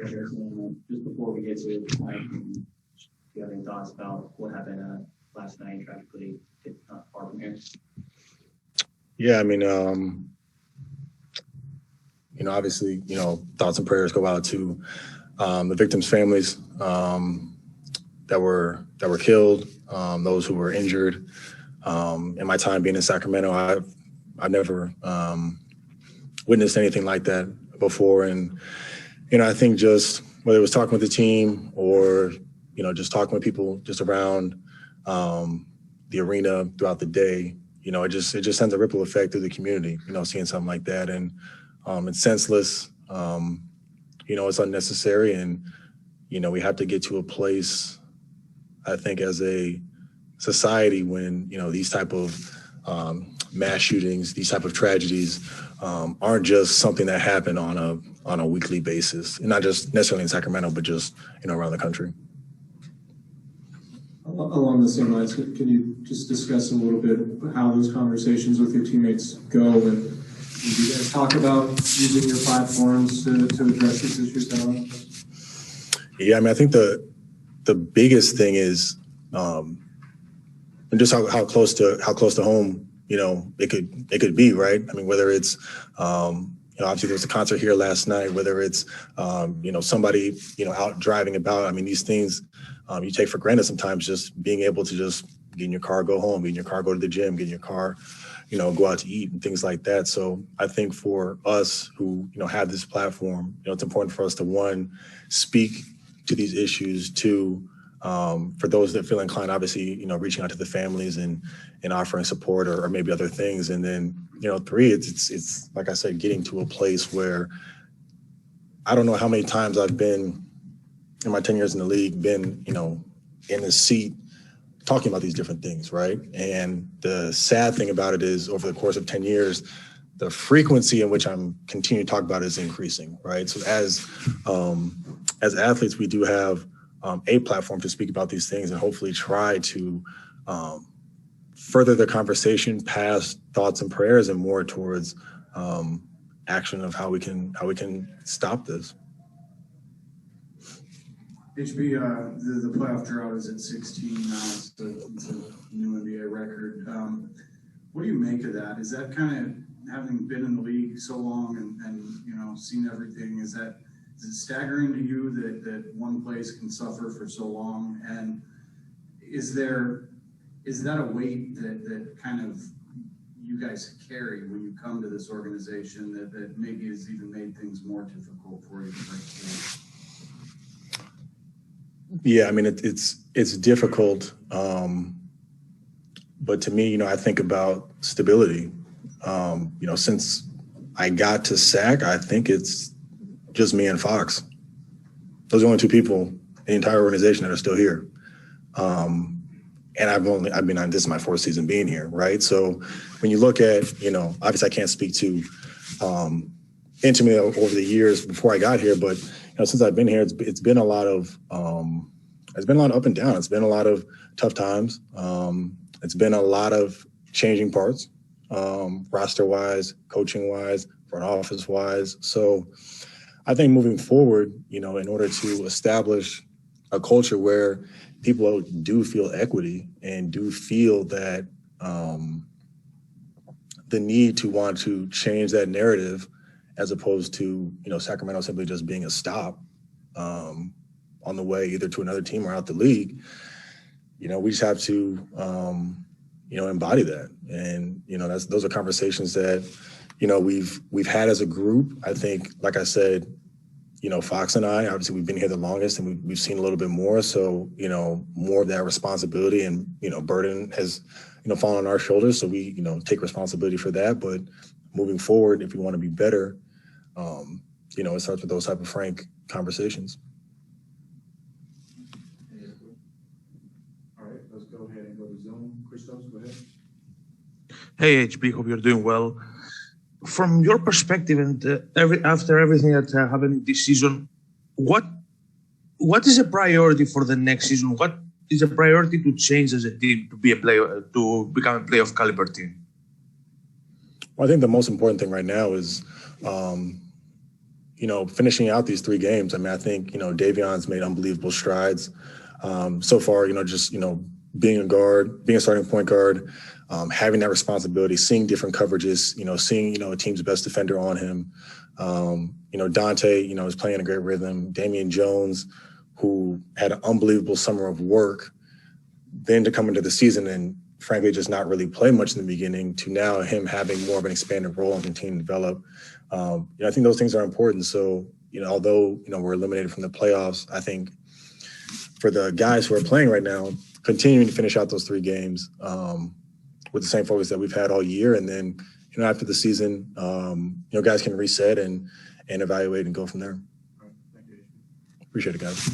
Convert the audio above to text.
Just before we get to it tonight, do you have any thoughts about what happened last night tragically not far from here? Yeah, I mean, obviously, thoughts and prayers go out to the victims' families that were killed, those who were injured. In my time being in Sacramento, I've never witnessed anything like that before, and I think just whether it was talking with the team or just talking with people just around the arena throughout the day, it just sends a ripple effect through the community. Seeing something like that, and it's senseless. It's unnecessary, and we have to get to a place, I think, as a society when these type of mass shootings, these type of tragedies aren't just something that happen on a weekly basis, and not just necessarily in Sacramento, but just around the country. Along the same lines, can you just discuss a little bit how those conversations with your teammates go, and do you guys talk about using your platforms to address these issues head on? Yeah, I mean, I think the biggest thing is and just how close to home it could be, right? I mean, whether it's obviously there was a concert here last night, whether it's somebody out driving about. I mean, these things you take for granted sometimes, just being able to just get in your car, go home, get in your car, go to the gym, get in your car, go out to eat and things like that. So I think for us who have this platform, it's important for us to, one, speak to these issues, two, for those that feel inclined, obviously, reaching out to the families and offering support or maybe other things. And then, three, it's like I said, getting to a place where I don't know how many times I've been in my 10 years in the league, been, in the seat talking about these different things, right? And the sad thing about it is over the course of 10 years, the frequency in which I'm continuing to talk about it is increasing, right? So as athletes, we do have a platform to speak about these things and hopefully try to further the conversation past thoughts and prayers and more towards action of how we can stop this. HB, the playoff drought is at 16 now. It's a new NBA record. What do you make of that? Is that kind of, having been in the league so long and seen everything, is it staggering to you that one place can suffer for so long? And is that a weight that kind of you guys carry when you come to this organization that maybe has even made things more difficult for you to break through? Yeah, I mean, it's difficult. But to me, I think about stability. Since I got to SAC, I think it's just me and Fox. Those are the only two people in the entire organization that are still here. And this is my fourth season being here, right? So when you look at, obviously I can't speak to intimately over the years before I got here, but since I've been here, it's been a lot of up and down. It's been a lot of tough times. It's been a lot of changing parts, roster-wise, coaching-wise, front office-wise. So I think moving forward, in order to establish a culture where people do feel equity and do feel that the need to want to change that narrative, as opposed to, Sacramento simply just being a stop on the way either to another team or out the league, we just have to, embody that. And, those are conversations that, we've had as a group. I think, like I said, Fox and I, obviously we've been here the longest and we've seen a little bit more. So, more of that responsibility and, burden has, fallen on our shoulders. So we, take responsibility for that. But moving forward, if we want to be better, it starts with those type of frank conversations. All right, let's go ahead and go to Zoom. Christos, go ahead. Hey, HB, hope you're doing well. From your perspective, and after everything that happened this season, what is a priority for the next season? What is a priority to change as a team to become a playoff caliber team? Well, I think the most important thing right now is, finishing out these 3 games, I mean, I think, Davion's made unbelievable strides. So far, just, being a guard, being a starting point guard, having that responsibility, seeing different coverages, seeing, a team's best defender on him. Dante, is playing a great rhythm. Damian Jones, who had an unbelievable summer of work, then to come into the season and frankly just not really play much in the beginning to now him having more of an expanded role and continue to develop. I think those things are important. So, although, we're eliminated from the playoffs, I think for the guys who are playing right now, continuing to finish out those 3 games with the same focus that we've had all year. And then, after the season, guys can reset and evaluate and go from there. Thank you. Appreciate it, guys.